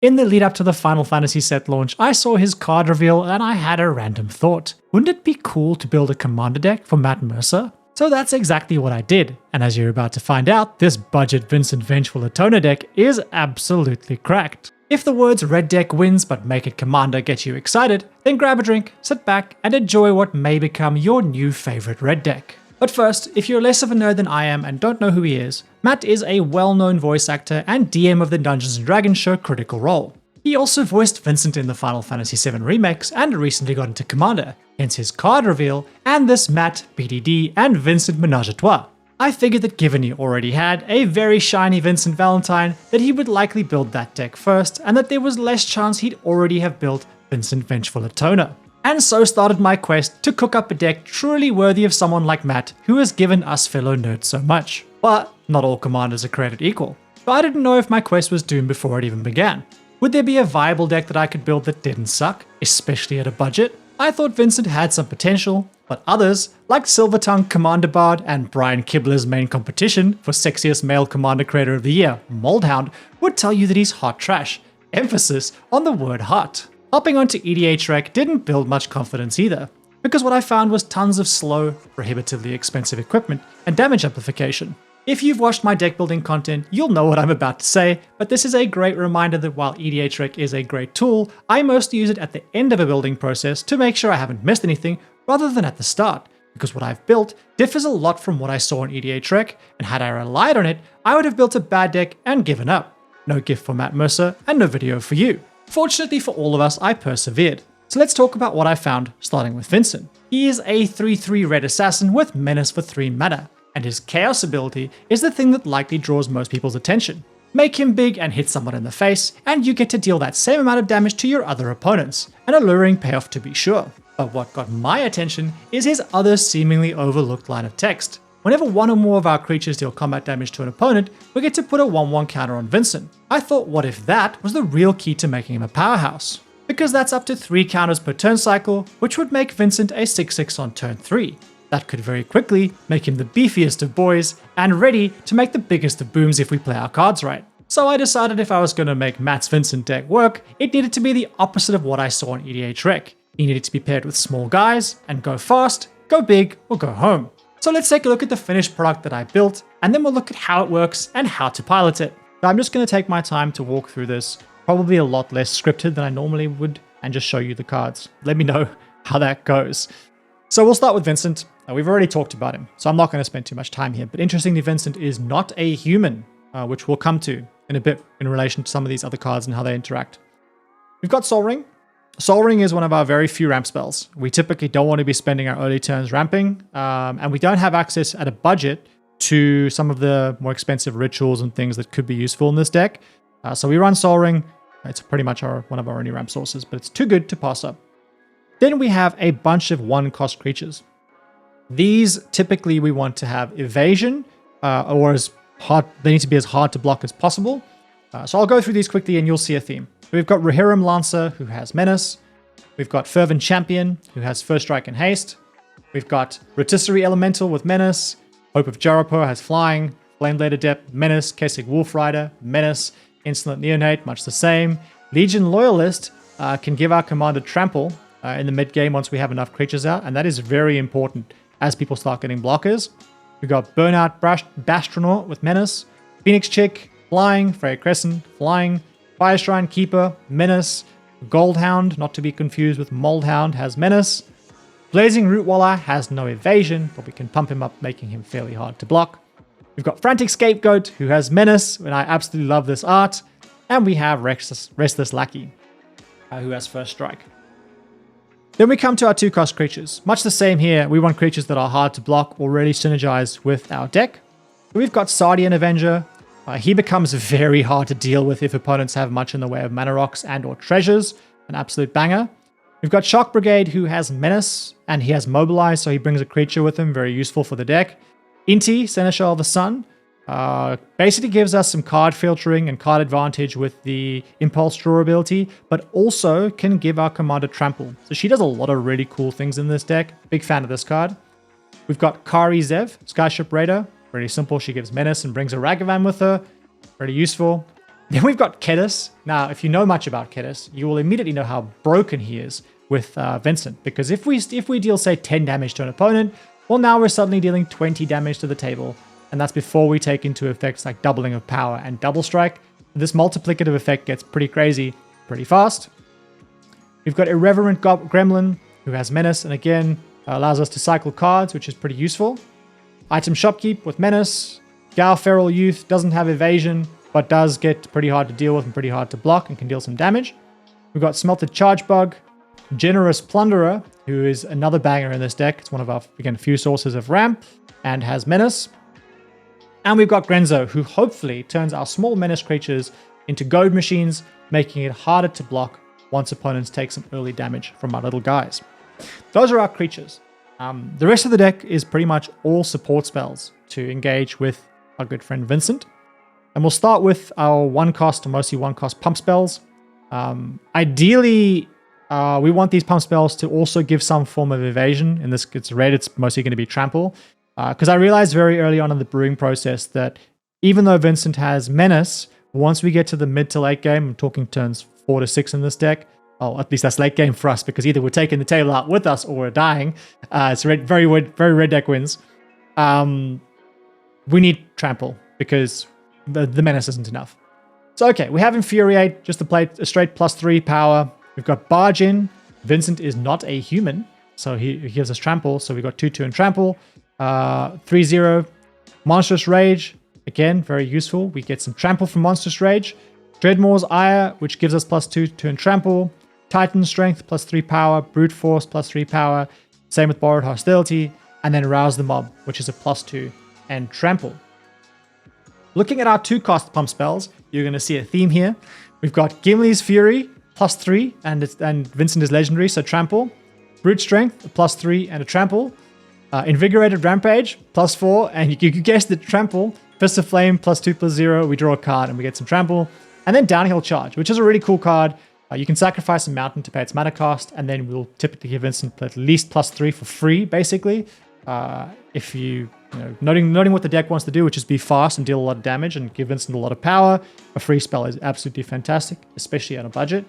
In the lead up to the Final Fantasy set launch, I saw his card reveal and I had a random thought. Wouldn't it be cool to build a commander deck for Matt Mercer? So that's exactly what I did, and as you're about to find out, this budget Vincent Vengeful Atoner deck is absolutely cracked. If the words red deck wins but make it commander get you excited, then grab a drink, sit back, and enjoy what may become your new favorite red deck. But first, if you're less of a nerd than I am and don't know who he is, Matt is a well-known voice actor and DM of the Dungeons & Dragons show Critical Role. He also voiced Vincent in the Final Fantasy VII remakes and recently got into Commander, hence his card reveal, and this Matt, BDD, and Vincent Menage a Trois. I figured that given he already had a very shiny Vincent Valentine, that he would likely build that deck first, and that there was less chance he'd already have built Vincent Vengeful Atoner. And so started my quest to cook up a deck truly worthy of someone like Matt, who has given us fellow nerds so much. But not all commanders are created equal. But I didn't know if my quest was doomed before it even began. Would there be a viable deck that I could build that didn't suck, especially at a budget? I thought Vincent had some potential, but others, like Silvertongue Commander Bard and Brian Kibler's main competition for Sexiest Male Commander Creator of the Year, Moldhound, would tell you that he's hot trash. Emphasis on the word hot. Hopping onto EDHREC didn't build much confidence either, because what I found was tons of slow, prohibitively expensive equipment and damage amplification. If you've watched my deck building content, you'll know what I'm about to say, but this is a great reminder that while EDHREC is a great tool, I mostly use it at the end of a building process to make sure I haven't missed anything rather than at the start, because what I've built differs a lot from what I saw in EDHREC, and had I relied on it, I would have built a bad deck and given up. No gift for Matt Mercer, and no video for you. Fortunately for all of us, I persevered. So let's talk about what I found, starting with Vincent. He is a 3/3 red assassin with Menace for 3 mana, and his Chaos ability is the thing that likely draws most people's attention. Make him big and hit someone in the face, and you get to deal that same amount of damage to your other opponents, an alluring payoff to be sure. But what got my attention is his other seemingly overlooked line of text. Whenever one or more of our creatures deal combat damage to an opponent, we get to put a 1/1 counter on Vincent. I thought, what if that was the real key to making him a powerhouse? Because that's up to 3 counters per turn cycle, which would make Vincent a 6/6 on turn 3. That could very quickly make him the beefiest of boys, and ready to make the biggest of booms if we play our cards right. So I decided if I was going to make Matt's Vincent deck work, it needed to be the opposite of what I saw in EDHREC. He needed to be paired with small guys, and go fast, go big, or go home. So let's take a look at the finished product that I built, and then we'll look at how it works and how to pilot it. So I'm just going to take my time to walk through this, probably a lot less scripted than I normally would, and just show you the cards. Let me know how that goes. So we'll start with Vincent. We've already talked about him, so I'm not going to spend too much time here, but interestingly, Vincent is not a human, which we'll come to in a bit in relation to some of these other cards and how they interact. We've got Sol Ring. Sol Ring is one of our very few ramp spells. We typically don't want to be spending our early turns ramping, and we don't have access at a budget to some of the more expensive rituals and things that could be useful in this deck. So we run Sol Ring. It's pretty much one of our only ramp sources, but it's too good to pass up. Then we have a bunch of 1-cost creatures. These typically we want to have evasion, or they need to be as hard to block as possible. So I'll go through these quickly and you'll see a theme. We've got Rohirrim Lancer, who has Menace. We've got Fervent Champion, who has First Strike and Haste. We've got Rotisserie Elemental with Menace. Hope of Jarapo has Flying. Flameblade Adept, Menace. Keswick Wolf Rider, Menace. Insolent Neonate, much the same. Legion Loyalist can give our commander Trample in the mid game once we have enough creatures out, and that is very important as people start getting blockers. We've got Burnout Bastronaut with Menace. Phoenix Chick, Flying. Freya Crescent, Flying. Fireshrine Keeper, Menace. Goldhound, not to be confused with Moldhound, has Menace. Blazing Rootwaller has no evasion, but we can pump him up, making him fairly hard to block. We've got Frantic Scapegoat, who has Menace, and I absolutely love this art. And we have Restless Lackey, who has First Strike. Then we come to our 2-cost creatures. Much the same here, we want creatures that are hard to block or really synergize with our deck. We've got Sardian Avenger. He becomes very hard to deal with if opponents have much in the way of mana rocks and or treasures. An absolute banger. We've got Shock Brigade, who has Menace, and he has Mobilize, so he brings a creature with him, very useful for the deck. Inti, Seneschal of the Sun, basically gives us some card filtering and card advantage with the Impulse Draw ability, but also can give our commander Trample. So she does a lot of really cool things in this deck. Big fan of this card. We've got Kari Zev, Skyship Raider. Pretty simple, she gives Menace and brings a Ragavan with her. Pretty useful. Then we've got Kedis. Now, if you know much about Kedis, you will immediately know how broken he is with Vincent. Because if we deal, say, 10 damage to an opponent, well, now we're suddenly dealing 20 damage to the table. And that's before we take into effects like doubling of power and double strike. This multiplicative effect gets pretty crazy pretty fast. We've got Irreverent Gremlin, who has Menace, and again, allows us to cycle cards, which is pretty useful. Item Shopkeep with Menace. Gal Feral Youth doesn't have evasion, but does get pretty hard to deal with and pretty hard to block and can deal some damage. We've got Smelted Charge Bug. Generous Plunderer, who is another banger in this deck. It's one of our, again, few sources of ramp and has Menace. And we've got Grenzo, who hopefully turns our small menace creatures into goad machines, making it harder to block once opponents take some early damage from our little guys. Those are our creatures. The rest of the deck is pretty much all support spells to engage with our good friend Vincent. And we'll start with our one-cost, mostly one-cost pump spells. Ideally, we want these pump spells to also give some form of evasion. In this, it's red, it's mostly going to be trample. Because I realized very early on in the brewing process that even though Vincent has Menace, once we get to the mid to late game, I'm talking turns 4 to 6 in this deck. Oh, at least that's late game for us, because either we're taking the table out with us or we're dying. It's very red deck wins. We need trample because the Menace isn't enough. So okay, we have Infuriate, just to play a straight +3 power. We've got Barge in. Vincent is not a human, so he gives us trample. So we've got 2/2 and trample. 3/0. Monstrous Rage, again, very useful. We get some trample from Monstrous Rage. Dreadmore's Ire, which gives us +2/2 and trample. Titan Strength, +3 power. Brute Force, +3 power. Same with Borrowed Hostility. And then Rouse the Mob, which is a +2 and trample. Looking at our 2-cost pump spells, you're going to see a theme here. We've got Gimli's Fury, +3, and Vincent is legendary, so trample. Brute Strength, a +3 and a trample. Invigorated Rampage, +4, and you guessed it, trample. Fist of Flame, +2/+0, we draw a card and we get some trample. And then Downhill Charge, which is a really cool card. You can sacrifice a mountain to pay its mana cost, and then we'll typically give Vincent at least +3 for free, basically. If you know, noting what the deck wants to do, which is be fast and deal a lot of damage and give Vincent a lot of power, a free spell is absolutely fantastic, especially on a budget.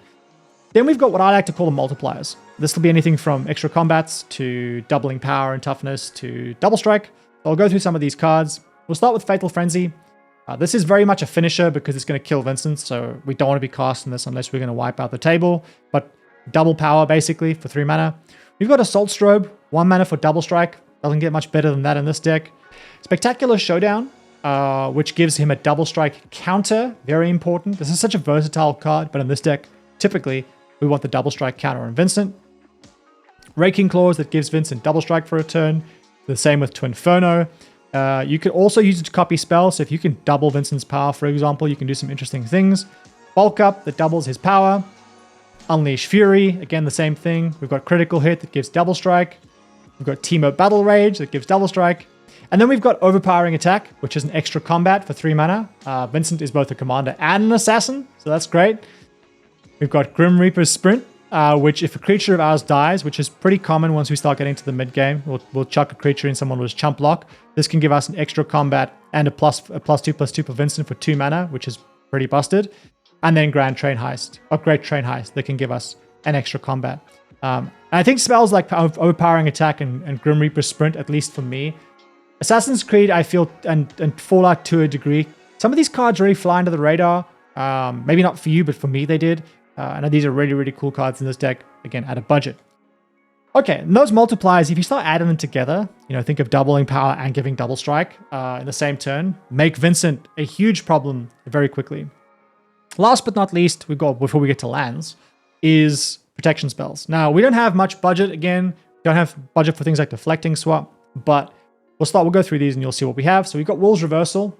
Then we've got what I like to call the multipliers. This will be anything from extra combats to doubling power and toughness to double strike. I'll go through some of these cards. We'll start with Fatal Frenzy. This is very much a finisher because it's going to kill Vincent, so we don't want to be casting this unless we're going to wipe out the table. But double power, basically, for 3 mana. We've got Assault Strobe, 1 mana for double strike. Doesn't get much better than that in this deck. Spectacular Showdown, which gives him a double strike counter. Very important. This is such a versatile card, but in this deck, typically, we want the double strike counter on Vincent. Raking Claws that gives Vincent double strike for a turn. The same with Twinferno. You could also use it to copy spells. So if you can double Vincent's power, for example, you can do some interesting things. Bulk Up that doubles his power. Unleash Fury, again the same thing. We've got Critical Hit that gives double strike. We've got Teemo Battle Rage that gives double strike. And then we've got Overpowering Attack, which is an extra combat for 3 mana. Vincent is both a commander and an assassin, so that's great. We've got Grim Reaper's Sprint, which if a creature of ours dies, which is pretty common once we start getting to the mid-game, we'll chuck a creature in someone with chump block. This can give us an extra combat and a +2/+2 for Vincent for 2 mana, which is pretty busted. And then Great Train Heist that can give us an extra combat. And I think spells like Overpowering Attack and Grim Reaper's Sprint, at least for me. Assassin's Creed, I feel, and Fallout to a degree, some of these cards really fly under the radar. Maybe not for you, but for me they did. I know these are really, really cool cards in this deck, again, at a budget. Okay, and those multipliers, if you start adding them together, think of doubling power and giving double strike in the same turn, make Vincent a huge problem very quickly. Last but not least, we've got, before we get to lands, is protection spells. Now, we don't have much budget, again, don't have budget for things like Deflecting Swap, but we'll go through these and you'll see what we have. So we've got Will's Reversal,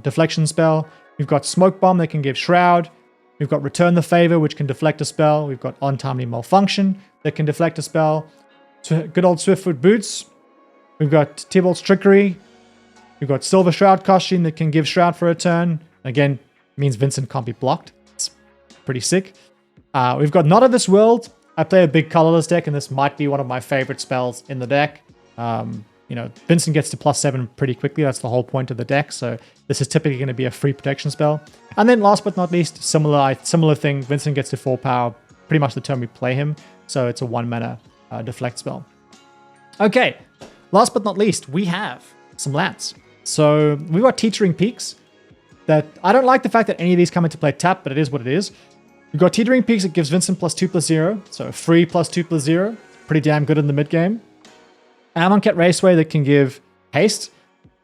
deflection spell. We've got Smoke Bomb that can give Shroud. We've got Return the Favor, which can deflect a spell. We've got Untimely Malfunction that can deflect a spell. Good old Swiftfoot Boots. We've got Tybalt's Trickery. We've got Silver Shroud Costume that can give Shroud for a turn. Again, means Vincent can't be blocked. It's pretty sick. We've got Not of This World. I play a big colorless deck, and this might be one of my favorite spells in the deck. Vincent gets to +7 pretty quickly. That's the whole point of the deck. So this is typically going to be a free protection spell. And then last but not least, similar thing, Vincent gets to 4 power pretty much the turn we play him. So it's a 1 mana deflect spell. Okay, last but not least, we have some lands. So we've got Teetering Peaks that I don't like the fact that any of these come into play tap, but it is what it is. We've got Teetering Peaks that gives Vincent +2/+0. So free +2/+0. Pretty damn good in the mid game. Amonkhet Raceway that can give haste.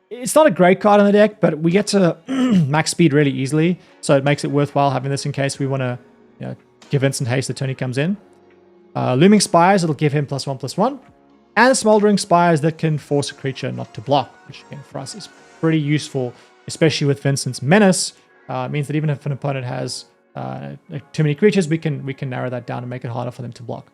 It's not a great card in the deck, but we get to max speed really easily. So it makes it worthwhile having this in case we want to give Vincent haste the turn he comes in. Looming Spires, it'll give him +1/+1. And Smoldering Spires that can force a creature not to block, which again for us is pretty useful, especially with Vincent's Menace. It means that even if an opponent has too many creatures, we can narrow that down and make it harder for them to block.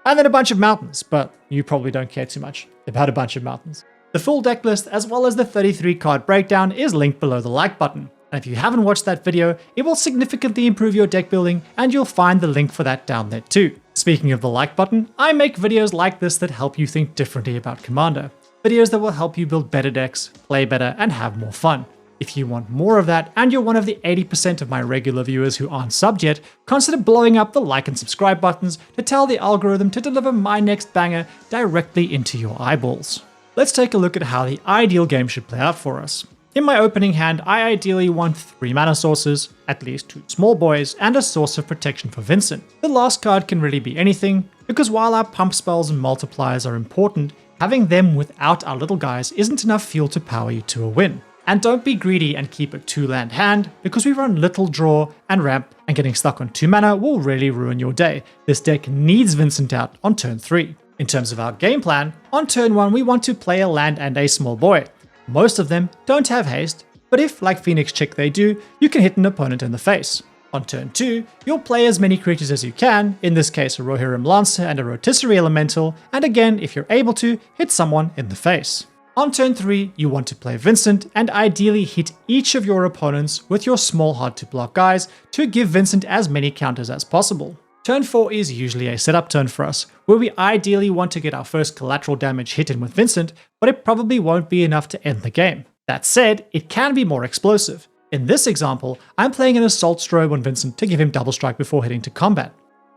And then a bunch of mountains, but you probably don't care too much about a bunch of mountains. The full deck list, as well as the 33 card breakdown, is linked below the like button. And if you haven't watched that video, it will significantly improve your deck building, and you'll find the link for that down there too. Speaking of the like button, I make videos like this that help you think differently about Commander. Videos that will help you build better decks, play better, and have more fun. If you want more of that, and you're one of the 80% of my regular viewers who aren't subbed yet, consider blowing up the like and subscribe buttons to tell the algorithm to deliver my next banger directly into your eyeballs. Let's take a look at how the ideal game should play out for us. In my opening hand, I ideally want 3 mana sources, at least 2 small boys, and a source of protection for Vincent. The last card can really be anything, because while our pump spells and multipliers are important, having them without our little guys isn't enough fuel to power you to a win. And don't be greedy and keep a 2-land hand, because we run little draw and ramp, and getting stuck on 2 mana will really ruin your day. This deck needs Vincent out on turn 3. In terms of our game plan, on turn 1 we want to play a land and a small boy. Most of them don't have haste, but if, like Phoenix Chick they do, you can hit an opponent in the face. On turn 2, you'll play as many creatures as you can, in this case a Rohirrim Lancer and a Rotisserie Elemental, and again, if you're able to, hit someone in the face. On turn 3, you want to play Vincent and ideally hit each of your opponents with your small hard to block guys to give Vincent as many counters as possible. Turn 4 is usually a setup turn for us, where we ideally want to get our first collateral damage hit in with Vincent, but it probably won't be enough to end the game. That said, it can be more explosive. In this example, I'm playing an Assault Strobe on Vincent to give him double strike before heading to combat.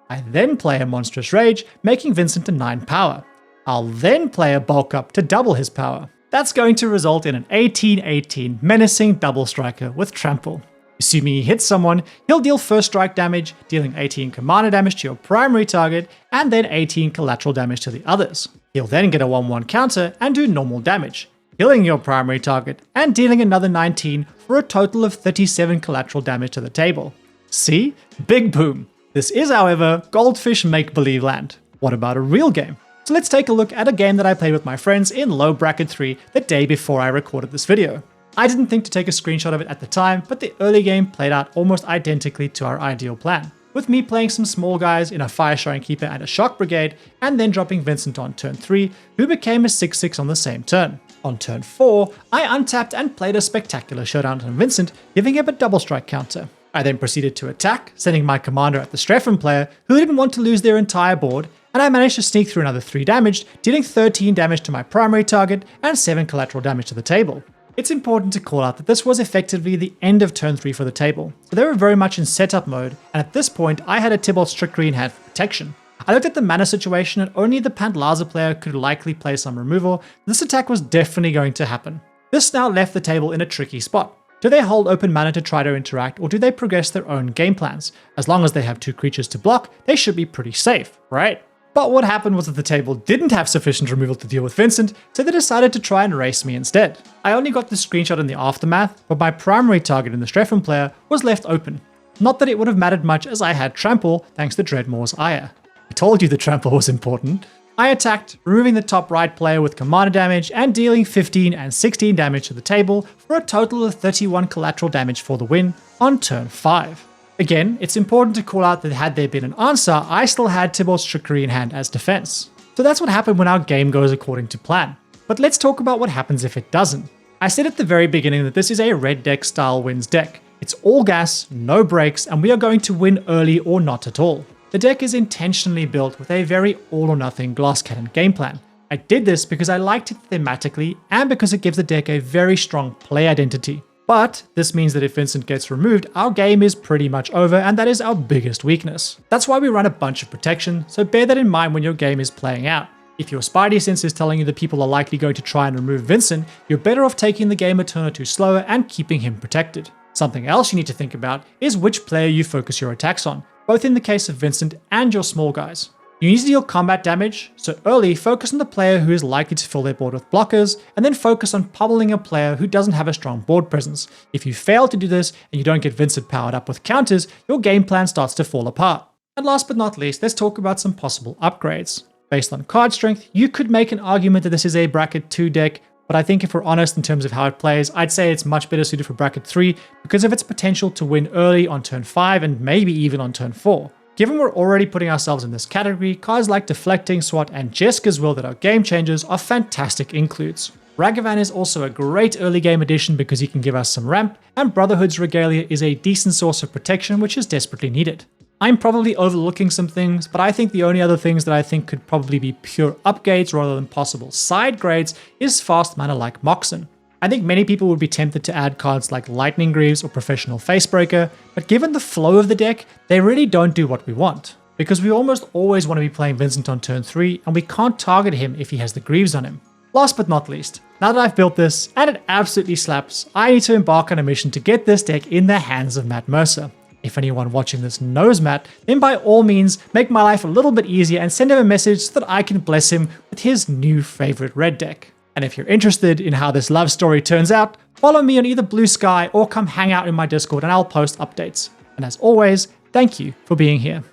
I then play a Monstrous Rage, making Vincent a 9 power. I'll then play a Bulk Up to double his power. That's going to result in an 18/18 menacing double striker with Trample. Assuming he hits someone, he'll deal first strike damage, dealing 18 commander damage to your primary target, and then 18 collateral damage to the others. He'll then get a 1/1 counter and do normal damage, killing your primary target and dealing another 19 for a total of 37 collateral damage to the table. See? Big boom. This is, however, Goldfish make-believe land. What about a real game? So let's take a look at a game that I played with my friends in Low Bracket 3 the day before I recorded this video. I didn't think to take a screenshot of it at the time, but the early game played out almost identically to our ideal plan, with me playing some small guys in a Fire Shrine Keeper and a Shock Brigade, and then dropping Vincent on turn 3, who became a 6/6 on the same turn. On turn 4, I untapped and played a spectacular showdown on Vincent, giving him a double strike counter. I then proceeded to attack, sending my commander at the Strephon player, who didn't want to lose their entire board, and I managed to sneak through another 3 damage, dealing 13 damage to my primary target and 7 collateral damage to the table. It's important to call out that this was effectively the end of turn 3 for the table, so they were very much in setup mode, and at this point I had a Tybalt's Trickery in hand for protection. I looked at the mana situation and only the Pantlaza player could likely play some removal. This attack was definitely going to happen. This now left the table in a tricky spot. Do they hold open mana to try to interact, or do they progress their own game plans? As long as they have 2 creatures to block, they should be pretty safe, right? But what happened was that the table didn't have sufficient removal to deal with Vincent, so they decided to try and race me instead. I only got the screenshot in the aftermath, but my primary target in the Strephon player was left open. Not that it would have mattered much as I had Trample thanks to Dreadmore's Ire. I told you the Trample was important. I attacked, removing the top right player with commander damage and dealing 15 and 16 damage to the table for a total of 31 collateral damage for the win on turn 5. Again, it's important to call out that had there been an answer, I still had Tybalt's Trickery in hand as defense. So that's what happened when our game goes according to plan. But let's talk about what happens if it doesn't. I said at the very beginning that this is a red deck style wins deck. It's all gas, no breaks, and we are going to win early or not at all. The deck is intentionally built with a very all or nothing glass cannon game plan. I did this because I liked it thematically and because it gives the deck a very strong play identity. But this means that if Vincent gets removed, our game is pretty much over, and that is our biggest weakness. That's why we run a bunch of protection, so bear that in mind when your game is playing out. If your spidey sense is telling you that people are likely going to try and remove Vincent, you're better off taking the game a turn or two slower and keeping him protected. Something else you need to think about is which player you focus your attacks on, both in the case of Vincent and your small guys. You need to deal combat damage, so early focus on the player who is likely to fill their board with blockers, and then focus on pummeling a player who doesn't have a strong board presence. If you fail to do this and you don't get Vincent powered up with counters, your game plan starts to fall apart. And last but not least, let's talk about some possible upgrades. Based on card strength, you could make an argument that this is a bracket 2 deck, but I think if we're honest in terms of how it plays, I'd say it's much better suited for bracket 3 because of its potential to win early on turn 5 and maybe even on turn 4. Given we're already putting ourselves in this category, cards like Deflecting, SWAT, and Jeska's Will that are game changers are fantastic includes. Ragavan is also a great early game addition because he can give us some ramp, and Brotherhood's Regalia is a decent source of protection which is desperately needed. I'm probably overlooking some things, but I think the only other things that I think could probably be pure upgrades rather than possible side grades is fast mana like Moxen. I think many people would be tempted to add cards like Lightning Greaves or Professional Facebreaker, but given the flow of the deck, they really don't do what we want. Because we almost always want to be playing Vincent on turn 3, and we can't target him if he has the Greaves on him. Last but not least, now that I've built this, and it absolutely slaps, I need to embark on a mission to get this deck in the hands of Matt Mercer. If anyone watching this knows Matt, then by all means, make my life a little bit easier and send him a message so that I can bless him with his new favorite red deck. And if you're interested in how this love story turns out, follow me on either Blue Sky or come hang out in my Discord and I'll post updates. And as always, thank you for being here.